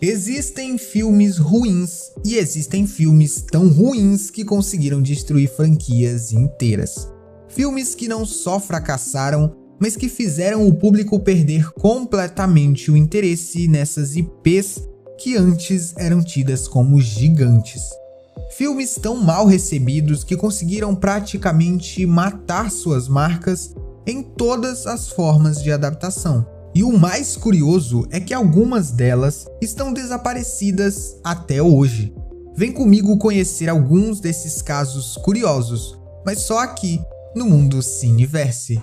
Existem filmes ruins e existem filmes tão ruins que conseguiram destruir franquias inteiras. Filmes que não só fracassaram, mas que fizeram o público perder completamente o interesse nessas IPs que antes eram tidas como gigantes. Filmes tão mal recebidos que conseguiram praticamente matar suas marcas em todas as formas de adaptação. E o mais curioso é que algumas delas estão desaparecidas até hoje. Vem comigo conhecer alguns desses casos curiosos, mas só aqui no Mundo Cineverse.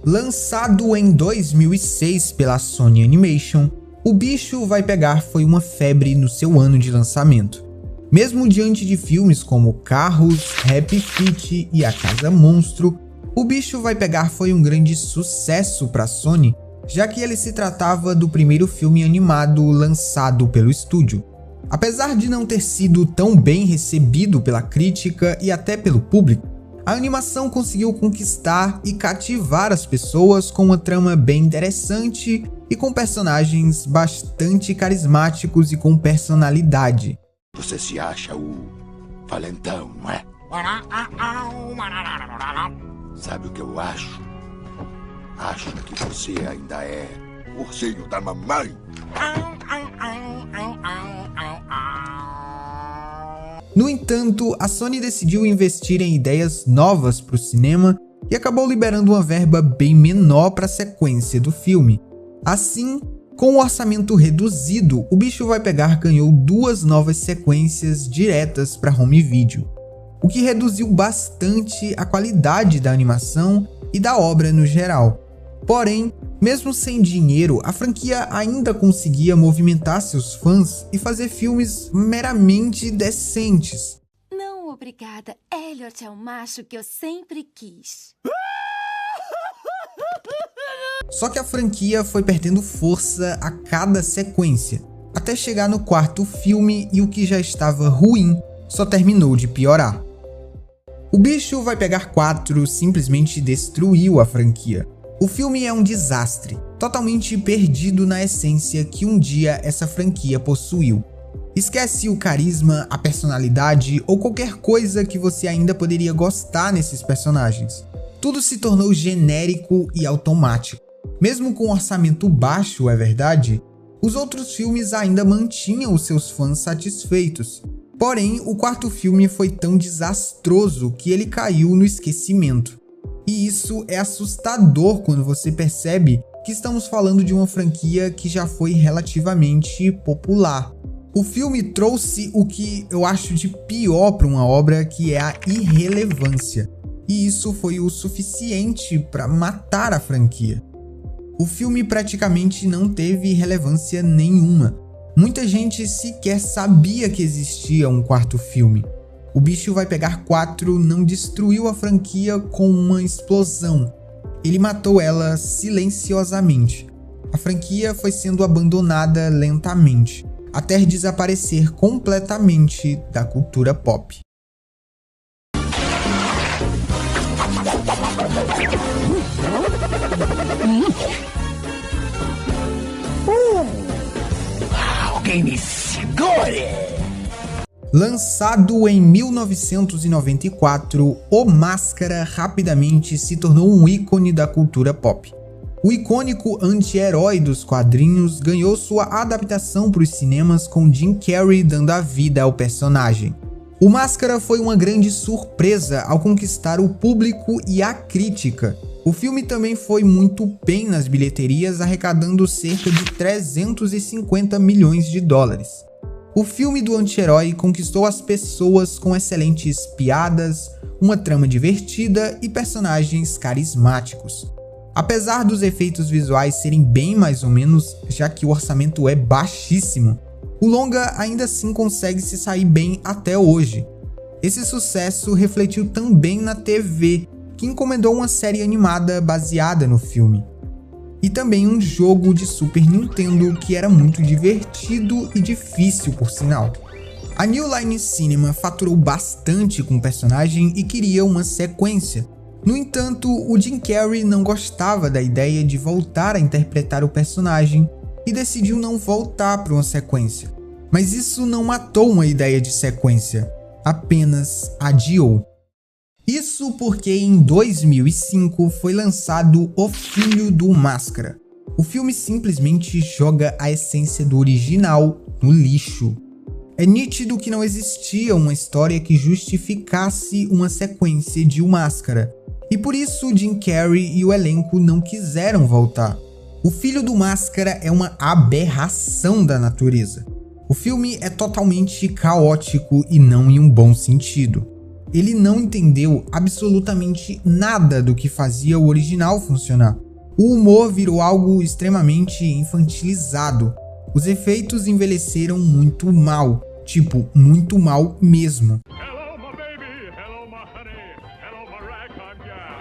Lançado em 2006 pela Sony Animation, O Bicho Vai Pegar foi uma febre no seu ano de lançamento. Mesmo diante de filmes como Carros, Happy Feet e A Casa Monstro, O Bicho Vai Pegar foi um grande sucesso para a Sony, já que ele se tratava do primeiro filme animado lançado pelo estúdio. Apesar de não ter sido tão bem recebido pela crítica e até pelo público, a animação conseguiu conquistar e cativar as pessoas com uma trama bem interessante e com personagens bastante carismáticos e com personalidade. Você se acha o valentão, não é? Sabe o que eu acho? Acho que você ainda é o ursinho da mamãe. No entanto, a Sony decidiu investir em ideias novas para o cinema e acabou liberando uma verba bem menor para a sequência do filme. Assim, com o orçamento reduzido, O Bicho Vai Pegar ganhou 2 novas sequências diretas para home video, o que reduziu bastante a qualidade da animação e da obra no geral. Porém, mesmo sem dinheiro, a franquia ainda conseguia movimentar seus fãs e fazer filmes meramente decentes. Não, obrigada. Elliot é o macho que eu sempre quis. Só que a franquia foi perdendo força a cada sequência, até chegar no 4º filme e o que já estava ruim só terminou de piorar. O Bicho Vai Pegar 4 simplesmente destruiu a franquia. O filme é um desastre, totalmente perdido na essência que um dia essa franquia possuiu. Esquece o carisma, a personalidade ou qualquer coisa que você ainda poderia gostar nesses personagens. Tudo se tornou genérico e automático. Mesmo com um orçamento baixo, é verdade, os outros filmes ainda mantinham os seus fãs satisfeitos. Porém, o 4º filme foi tão desastroso que ele caiu no esquecimento. E isso é assustador quando você percebe que estamos falando de uma franquia que já foi relativamente popular. O filme trouxe o que eu acho de pior para uma obra, que é a irrelevância. E isso foi o suficiente para matar a franquia. O filme praticamente não teve relevância nenhuma. Muita gente sequer sabia que existia um 4º filme. O Bicho Vai Pegar 4 não destruiu a franquia com uma explosão. Ele matou ela silenciosamente. A franquia foi sendo abandonada lentamente, até desaparecer completamente da cultura pop. Alguém me segure! Lançado em 1994, O Máscara rapidamente se tornou um ícone da cultura pop. O icônico anti-herói dos quadrinhos ganhou sua adaptação para os cinemas com Jim Carrey dando a vida ao personagem. O Máscara foi uma grande surpresa ao conquistar o público e a crítica. O filme também foi muito bem nas bilheterias, arrecadando cerca de 350 milhões de dólares. O filme do anti-herói conquistou as pessoas com excelentes piadas, uma trama divertida e personagens carismáticos. Apesar dos efeitos visuais serem bem mais ou menos, já que o orçamento é baixíssimo, o longa ainda assim consegue se sair bem até hoje. Esse sucesso refletiu também na TV, que encomendou uma série animada baseada no filme. E também um jogo de Super Nintendo que era muito divertido e difícil por sinal. A New Line Cinema faturou bastante com o personagem e queria uma sequência, No entanto, o Jim Carrey não gostava da ideia de voltar a interpretar o personagem e decidiu não voltar para uma sequência. Mas isso não matou uma ideia de sequência, apenas adiou. Isso porque em 2005 foi lançado O Filho do Máscara. O filme simplesmente joga a essência do original no lixo. É nítido que não existia uma história que justificasse uma sequência de O Máscara, e por isso Jim Carrey e o elenco não quiseram voltar. O Filho do Máscara é uma aberração da natureza. O filme é totalmente caótico e não em um bom sentido. Ele não entendeu absolutamente nada do que fazia o original funcionar. O humor virou algo extremamente infantilizado. Os efeitos envelheceram muito mal, tipo, muito mal mesmo. Hello, my baby. Hello, my honey. Hello, my ragtime gal.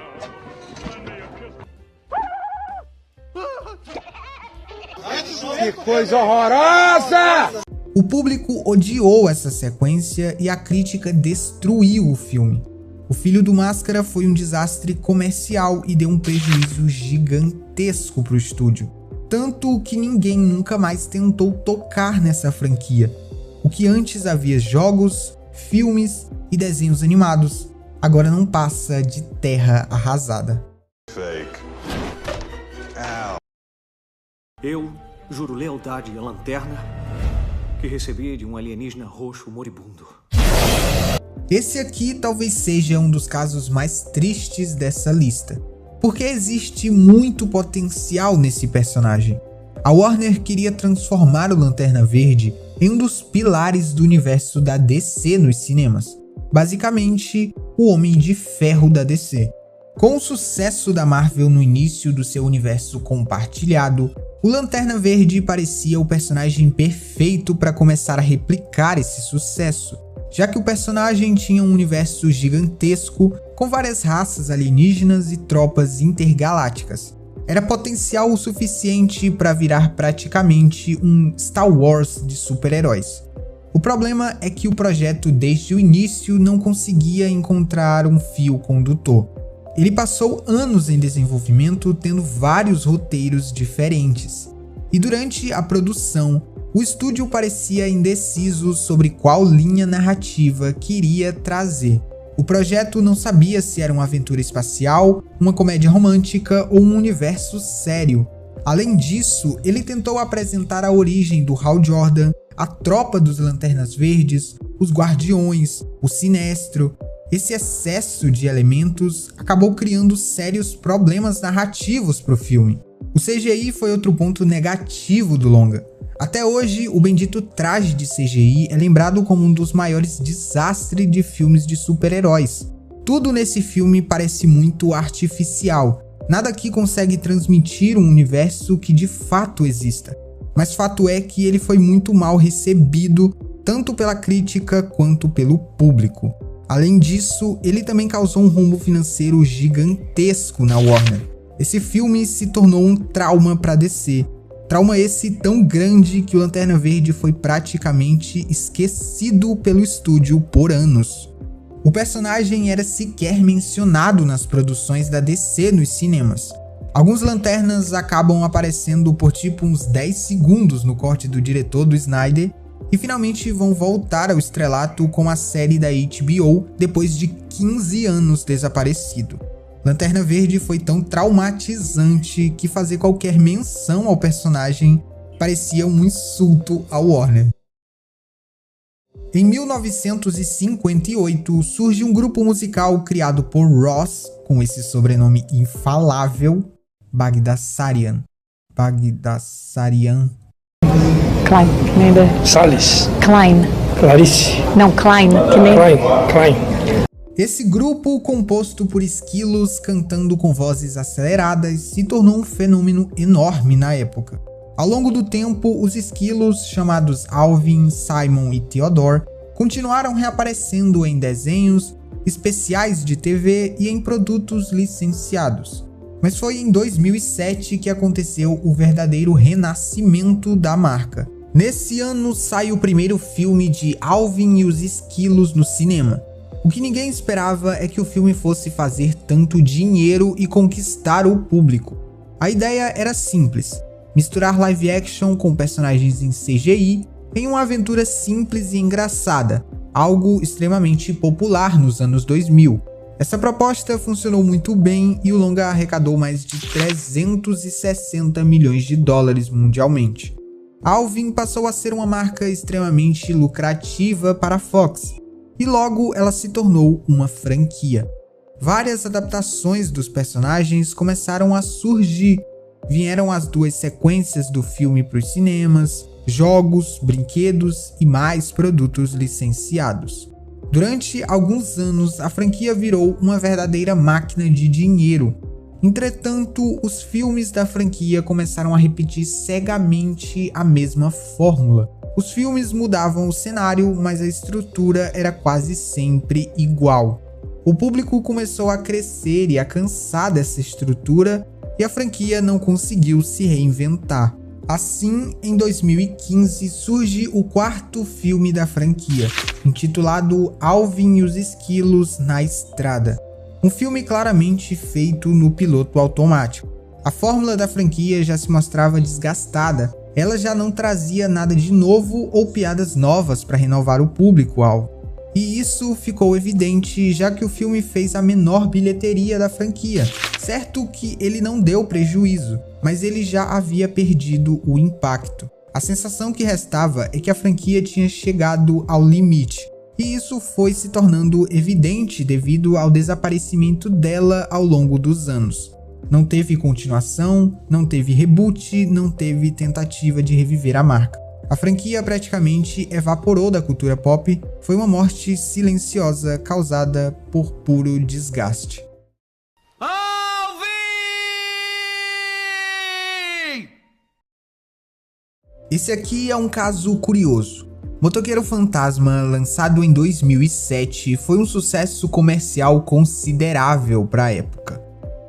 Que coisa horrorosa! O público odiou essa sequência e a crítica destruiu o filme. O Filho do Máscara foi um desastre comercial e deu um prejuízo gigantesco para o estúdio. Tanto que ninguém nunca mais tentou tocar nessa franquia. O que antes havia jogos, filmes e desenhos animados, agora não passa de terra arrasada. Fake. Eu juro lealdade à lanterna que recebi de um alienígena roxo moribundo. Esse aqui talvez seja um dos casos mais tristes dessa lista, porque existe muito potencial nesse personagem. A Warner queria transformar o Lanterna Verde em um dos pilares do universo da DC nos cinemas, basicamente o Homem de Ferro da DC. Com o sucesso da Marvel no início do seu universo compartilhado, o Lanterna Verde parecia o personagem perfeito para começar a replicar esse sucesso, já que o personagem tinha um universo gigantesco com várias raças alienígenas e tropas intergalácticas. Era potencial o suficiente para virar praticamente um Star Wars de super-heróis. O problema é que o projeto desde o início não conseguia encontrar um fio condutor. Ele passou anos em desenvolvimento, tendo vários roteiros diferentes. E durante a produção, o estúdio parecia indeciso sobre qual linha narrativa queria trazer. O projeto não sabia se era uma aventura espacial, uma comédia romântica ou um universo sério. Além disso, ele tentou apresentar a origem do Hal Jordan, a tropa dos Lanternas Verdes, os Guardiões, o Sinestro. Esse excesso de elementos acabou criando sérios problemas narrativos para o filme. O CGI foi outro ponto negativo do longa. Até hoje, o bendito traje de CGI é lembrado como um dos maiores desastres de filmes de super-heróis. Tudo nesse filme parece muito artificial. Nada aqui consegue transmitir um universo que de fato exista. Mas fato é que ele foi muito mal recebido, tanto pela crítica quanto pelo público. Além disso, ele também causou um rombo financeiro gigantesco na Warner. Esse filme se tornou um trauma para DC. Trauma esse tão grande que o Lanterna Verde foi praticamente esquecido pelo estúdio por anos. O personagem era sequer mencionado nas produções da DC nos cinemas. Alguns lanternas acabam aparecendo por tipo uns 10 segundos no corte do diretor do Snyder e finalmente vão voltar ao estrelato com a série da HBO depois de 15 anos desaparecido. Lanterna Verde foi tão traumatizante que fazer qualquer menção ao personagem parecia um insulto ao Warner. Em 1958 surge um grupo musical criado por Ross, com esse sobrenome infalável, Bagdasarian. Klein, que nem da... Salles. Klein. Clarice. Não, Klein, que nem... Klein. Esse grupo, composto por esquilos cantando com vozes aceleradas, se tornou um fenômeno enorme na época. Ao longo do tempo, os esquilos, chamados Alvin, Simon e Theodore, continuaram reaparecendo em desenhos, especiais de TV e em produtos licenciados. Mas foi em 2007 que aconteceu o verdadeiro renascimento da marca. Nesse ano sai o primeiro filme de Alvin e os Esquilos no cinema. O que ninguém esperava é que o filme fosse fazer tanto dinheiro e conquistar o público. A ideia era simples: misturar live action com personagens em CGI em uma aventura simples e engraçada, algo extremamente popular nos anos 2000. Essa proposta funcionou muito bem e o longa arrecadou mais de 360 milhões de dólares mundialmente. Alvin passou a ser uma marca extremamente lucrativa para a Fox, e logo ela se tornou uma franquia. Várias adaptações dos personagens começaram a surgir. Vieram as 2 sequências do filme para os cinemas, jogos, brinquedos e mais produtos licenciados. Durante alguns anos, a franquia virou uma verdadeira máquina de dinheiro. Entretanto, os filmes da franquia começaram a repetir cegamente a mesma fórmula. Os filmes mudavam o cenário, mas a estrutura era quase sempre igual. O público começou a crescer e a cansar dessa estrutura, e a franquia não conseguiu se reinventar. Assim, em 2015 surge o 4º filme da franquia, intitulado Alvin e os Esquilos na Estrada. Um filme claramente feito no piloto automático. A fórmula da franquia já se mostrava desgastada, ela já não trazia nada de novo ou piadas novas para renovar o público-alvo. E isso ficou evidente já que o filme fez a menor bilheteria da franquia. Certo que ele não deu prejuízo, mas ele já havia perdido o impacto. A sensação que restava é que a franquia tinha chegado ao limite, e isso foi se tornando evidente devido ao desaparecimento dela ao longo dos anos. Não teve continuação, não teve reboot, não teve tentativa de reviver a marca. A franquia praticamente evaporou da cultura pop, foi uma morte silenciosa causada por puro desgaste. Esse aqui é um caso curioso. Motoqueiro Fantasma, lançado em 2007, foi um sucesso comercial considerável para a época.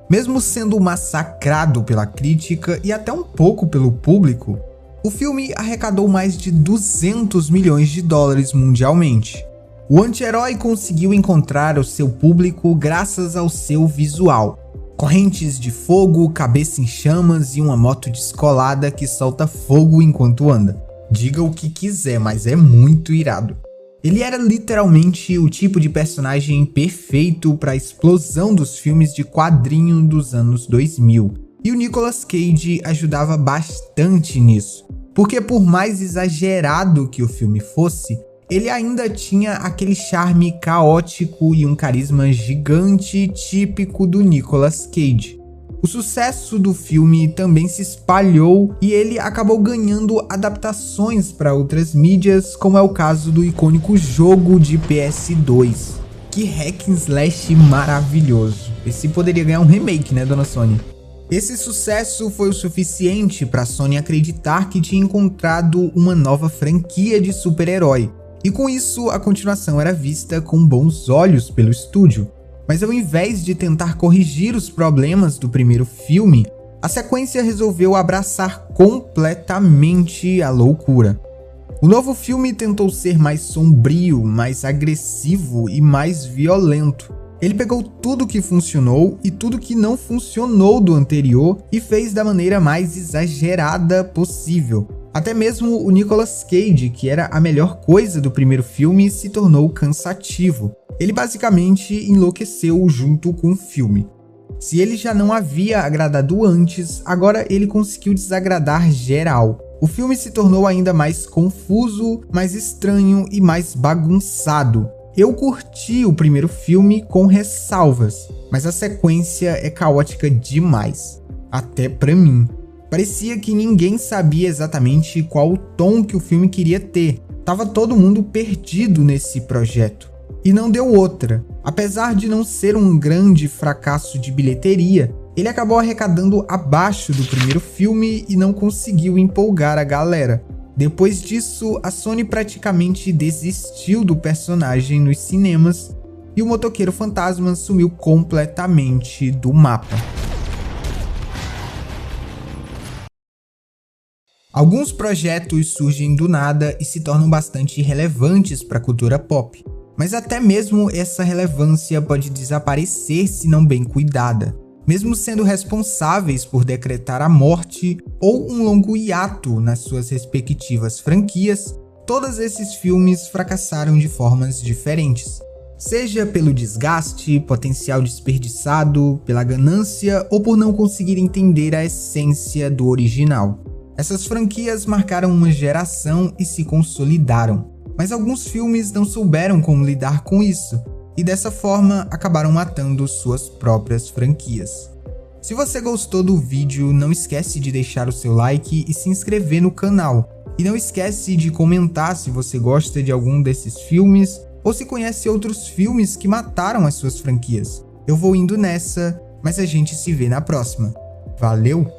Mesmo sendo massacrado pela crítica e até um pouco pelo público, o filme arrecadou mais de 200 milhões de dólares mundialmente. O anti-herói conseguiu encontrar o seu público graças ao seu visual. Correntes de fogo, cabeça em chamas e uma moto descolada que solta fogo enquanto anda. Diga o que quiser, mas é muito irado. Ele era literalmente o tipo de personagem perfeito para a explosão dos filmes de quadrinho dos anos 2000. E o Nicolas Cage ajudava bastante nisso, porque por mais exagerado que o filme fosse, ele ainda tinha aquele charme caótico e um carisma gigante típico do Nicolas Cage. O sucesso do filme também se espalhou e ele acabou ganhando adaptações para outras mídias, como é o caso do icônico jogo de PS2. Que hack and slash maravilhoso. Esse poderia ganhar um remake, né, dona Sony? Esse sucesso foi o suficiente para a Sony acreditar que tinha encontrado uma nova franquia de super-herói. E com isso, a continuação era vista com bons olhos pelo estúdio. Mas ao invés de tentar corrigir os problemas do primeiro filme, a sequência resolveu abraçar completamente a loucura. O novo filme tentou ser mais sombrio, mais agressivo e mais violento. Ele pegou tudo que funcionou e tudo que não funcionou do anterior e fez da maneira mais exagerada possível. Até mesmo o Nicolas Cage, que era a melhor coisa do primeiro filme, se tornou cansativo. Ele basicamente enlouqueceu junto com o filme. Se ele já não havia agradado antes, agora ele conseguiu desagradar geral. O filme se tornou ainda mais confuso, mais estranho e mais bagunçado. Eu curti o primeiro filme com ressalvas, mas a sequência é caótica demais, até pra mim. Parecia que ninguém sabia exatamente qual o tom que o filme queria ter. Tava todo mundo perdido nesse projeto. E não deu outra. Apesar de não ser um grande fracasso de bilheteria, ele acabou arrecadando abaixo do primeiro filme e não conseguiu empolgar a galera. Depois disso, a Sony praticamente desistiu do personagem nos cinemas e o Motoqueiro Fantasma sumiu completamente do mapa. Alguns projetos surgem do nada e se tornam bastante relevantes para a cultura pop. Mas até mesmo essa relevância pode desaparecer se não bem cuidada, mesmo sendo responsáveis por decretar a morte ou um longo hiato nas suas respectivas franquias. Todos esses filmes fracassaram de formas diferentes, seja pelo desgaste, potencial desperdiçado, pela ganância ou por não conseguir entender a essência do original. Essas franquias marcaram uma geração e se consolidaram, mas alguns filmes não souberam como lidar com isso, e dessa forma acabaram matando suas próprias franquias. Se você gostou do vídeo, não esquece de deixar o seu like e se inscrever no canal. E não esquece de comentar se você gosta de algum desses filmes ou se conhece outros filmes que mataram as suas franquias. Eu vou indo nessa, mas a gente se vê na próxima. Valeu!